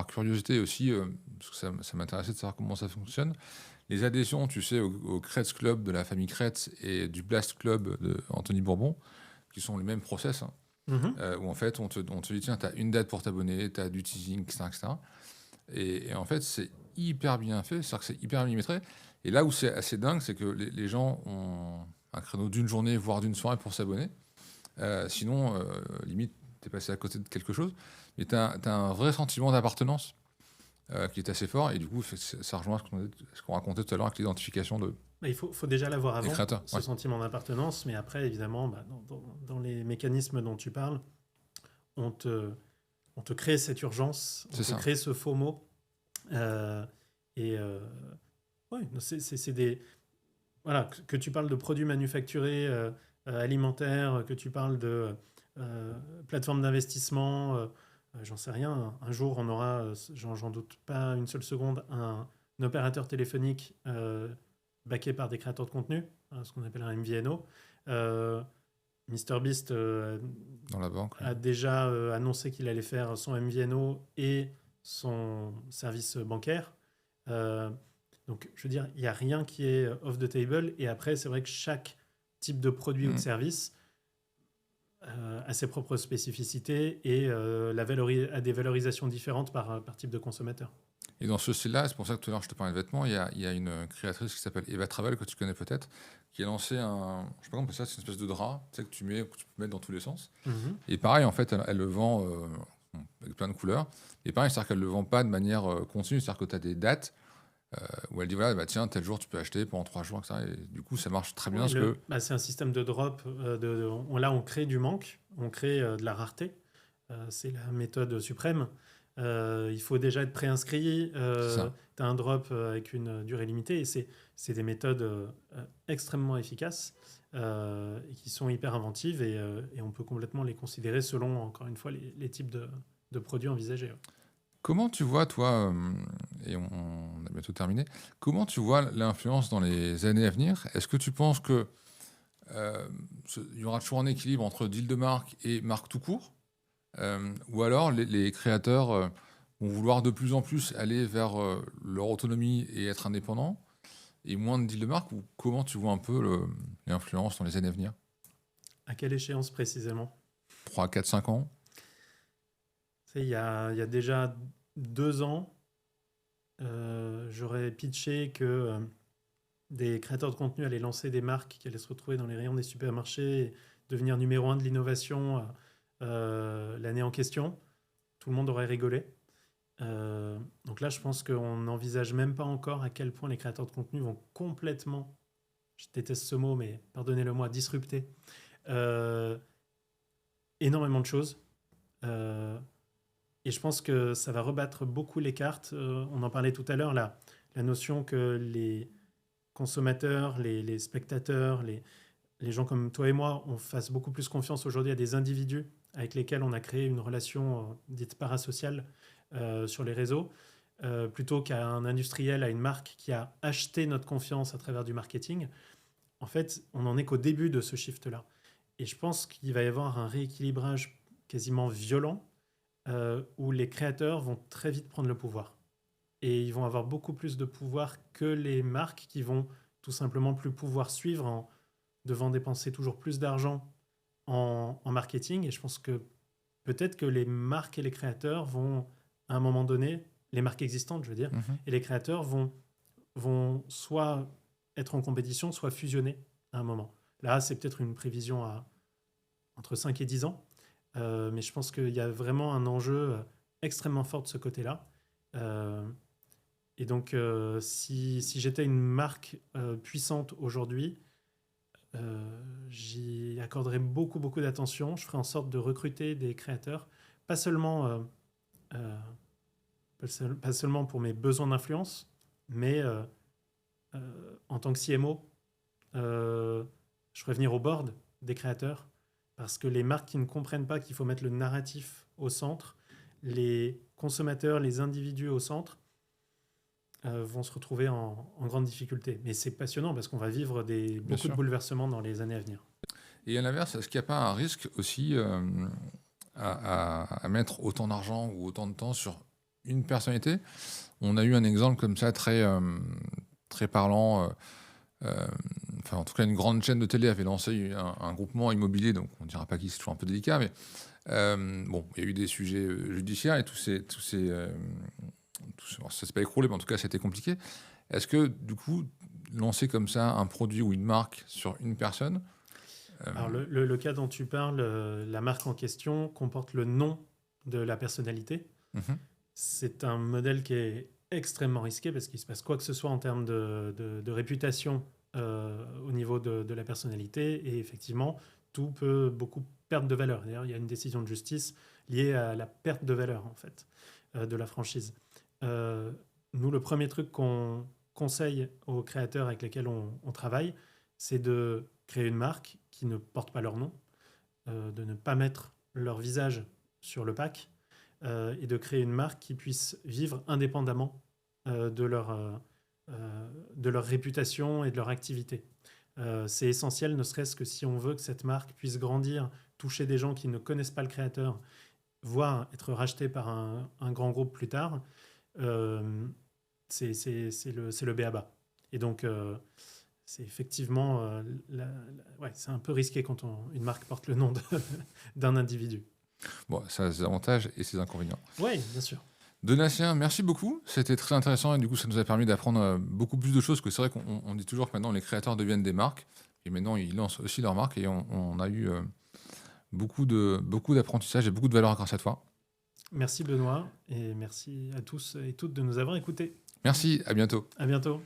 S2: curiosité aussi, parce que ça m'intéressait de savoir comment ça fonctionne. Les adhésions, tu sais, au Kretz Club de la famille Kretz et du Blast Club de Anthony Bourbon, qui sont les mêmes process, hein,
S1: Mhm.
S2: où en fait, on te dit, tiens, tu as une date pour t'abonner, tu as du teasing, etc. etc. Et en fait, c'est hyper bien fait, c'est-à-dire que c'est hyper millimétré. Et là où c'est assez dingue, c'est que les gens ont un créneau d'une journée, voire d'une soirée pour s'abonner. Sinon, limite, tu es passé à côté de quelque chose. Mais tu as un vrai sentiment d'appartenance qui est assez fort. Et du coup, ça rejoint ce qu'on racontait tout à l'heure avec l'identification
S1: Il faut déjà l'avoir
S2: des
S1: avant,
S2: créateurs.
S1: ce
S2: Ouais,
S1: sentiment d'appartenance, mais après, évidemment, dans les mécanismes dont tu parles, on te, on te crée cette urgence, on
S2: c'est
S1: te
S2: ça.
S1: crée ce FOMO. Euh, et ouais, c'est des. Voilà, que tu parles de produits manufacturés alimentaires, que tu parles de plateformes d'investissement, j'en sais rien. Un jour, on aura, j'en doute pas une seule seconde, un opérateur téléphonique backé par des créateurs de contenu, ce qu'on appelle un MVNO. Euh, MrBeast
S2: Dans la banque.
S1: a déjà annoncé qu'il allait faire son MVNO et son service bancaire. Euh, donc, je veux dire, il n'y a rien qui est off the table. Et après, c'est vrai que chaque type de produit ou de
S2: Mm.
S1: service a ses propres spécificités et a des valorisations différentes par type de consommateur.
S2: Et dans ce style-là, c'est pour ça que tout à l'heure je te parlais de vêtements, il y a une créatrice qui s'appelle Eva Travel, que tu connais peut-être, qui a lancé je sais pas comment on appelle ça, c'est une espèce de drap, tu sais, que tu peux mettre dans tous les sens.
S1: Mhm.
S2: Et pareil, en fait, elle le vend avec plein de couleurs. Et pareil, c'est-à-dire qu'elle ne le vend pas de manière continue, c'est-à-dire que tu as des dates où elle dit, voilà, bah, tiens, tel jour tu peux acheter pendant 3 jours, etc. Et du coup, ça marche très bien
S1: Ouais,
S2: parce que...
S1: c'est un système de drop. Là, on crée du manque, on crée de la rareté. C'est la méthode suprême. Il faut déjà être préinscrit.
S2: C'est ça.
S1: Tu as un drop avec une durée limitée. Et c'est des méthodes extrêmement efficaces et qui sont hyper inventives. Et on peut complètement les considérer selon, encore une fois, les types de produits envisagés.
S2: Comment tu vois, toi, et on a bientôt terminé, comment tu vois l'influence dans les années à venir? Est-ce que tu penses que il y aura toujours un équilibre entre deal de marque et marque tout court? Ou alors les créateurs vont vouloir de plus en plus aller vers leur autonomie et être indépendants et moins de deal de marque? Ou comment tu vois un peu l'influence dans les années à venir?
S1: À quelle échéance précisément?
S2: 3, 4, 5 ans?
S1: Il y a déjà 2 ans, j'aurais pitché que des créateurs de contenu allaient lancer des marques qui allaient se retrouver dans les rayons des supermarchés et devenir numéro 1 de l'innovation l'année en question. Tout le monde aurait rigolé. Donc là, je pense qu'on n'envisage même pas encore à quel point les créateurs de contenu vont complètement, je déteste ce mot, mais pardonnez-le-moi, disrupter euh, énormément de choses. Euh, et je pense que ça va rebattre beaucoup les cartes. On en parlait tout à l'heure, la notion que les consommateurs, les spectateurs, les gens comme toi et moi, on fasse beaucoup plus confiance aujourd'hui à des individus avec lesquels on a créé une relation dite parasociale sur les réseaux, plutôt qu'à un industriel, à une marque qui a acheté notre confiance à travers du marketing. En fait, on n'en est qu'au début de ce shift-là. Et je pense qu'il va y avoir un rééquilibrage quasiment violent où les créateurs vont très vite prendre le pouvoir. Et ils vont avoir beaucoup plus de pouvoir que les marques qui vont tout simplement plus pouvoir suivre en devant dépenser toujours plus d'argent en marketing. Et je pense que peut-être que les marques et les créateurs vont, à un moment donné, les marques existantes, je veux dire,
S2: Mhm.
S1: et les créateurs vont soit être en compétition, soit fusionner à un moment. Là, c'est peut-être une prévision à entre 5 et 10 ans. Mais je pense qu'il y a vraiment un enjeu extrêmement fort de ce côté-là. Euh, et donc, si j'étais une marque puissante aujourd'hui, j'y accorderais beaucoup, beaucoup d'attention. Je ferais en sorte de recruter des créateurs, pas seulement, euh, pas seulement pour mes besoins d'influence, mais en tant que CMO, je ferais venir au board des créateurs Parce que les marques qui ne comprennent pas qu'il faut mettre le narratif au centre, les consommateurs, les individus au centre, vont se retrouver en grande difficulté. Mais c'est passionnant parce qu'on va vivre beaucoup de bouleversements dans les années à venir.
S2: Et à l'inverse, est-ce qu'il n'y a pas un risque aussi à mettre autant d'argent ou autant de temps sur une personnalité? On a eu un exemple comme ça très parlant. En tout cas, une grande chaîne de télé avait lancé un groupement immobilier, donc on ne dira pas qui, c'est toujours un peu délicat, mais il y a eu des sujets judiciaires et ça s'est pas écroulé, mais en tout cas, c'était compliqué. Est-ce que, du coup, lancer comme ça un produit ou une marque sur une personne...
S1: Alors, le cas dont tu parles, la marque en question comporte le nom de la personnalité. C'est un modèle qui est extrêmement risqué parce qu'il se passe quoi que ce soit en termes de réputation au niveau de la personnalité. Et effectivement, tout peut beaucoup perdre de valeur. D'ailleurs, il y a une décision de justice liée à la perte de valeur, en fait, de la franchise. Nous, le premier truc qu'on conseille aux créateurs avec lesquels on travaille, c'est de créer une marque qui ne porte pas leur nom, de ne pas mettre leur visage sur le pack, et de créer une marque qui puisse vivre indépendamment de leur réputation et de leur activité. C'est essentiel, ne serait-ce que si on veut que cette marque puisse grandir, toucher des gens qui ne connaissent pas le créateur, voire être racheté par un grand groupe plus tard, c'est le b.a.-ba. Et donc, c'est effectivement... c'est un peu risqué quand une marque porte le nom d'un individu.
S2: Bon, ça a ses avantages et ses inconvénients.
S1: Oui, bien sûr.
S2: Donatien, merci beaucoup. C'était très intéressant et du coup, ça nous a permis d'apprendre beaucoup plus de choses. Que c'est vrai qu'on dit toujours que maintenant, les créateurs deviennent des marques et maintenant, ils lancent aussi leurs marques et on a eu beaucoup d'apprentissage et beaucoup de valeur grâce à toi.
S1: Merci Benoît et merci à tous et toutes de nous avoir écoutés.
S2: Merci, à bientôt.
S1: À bientôt.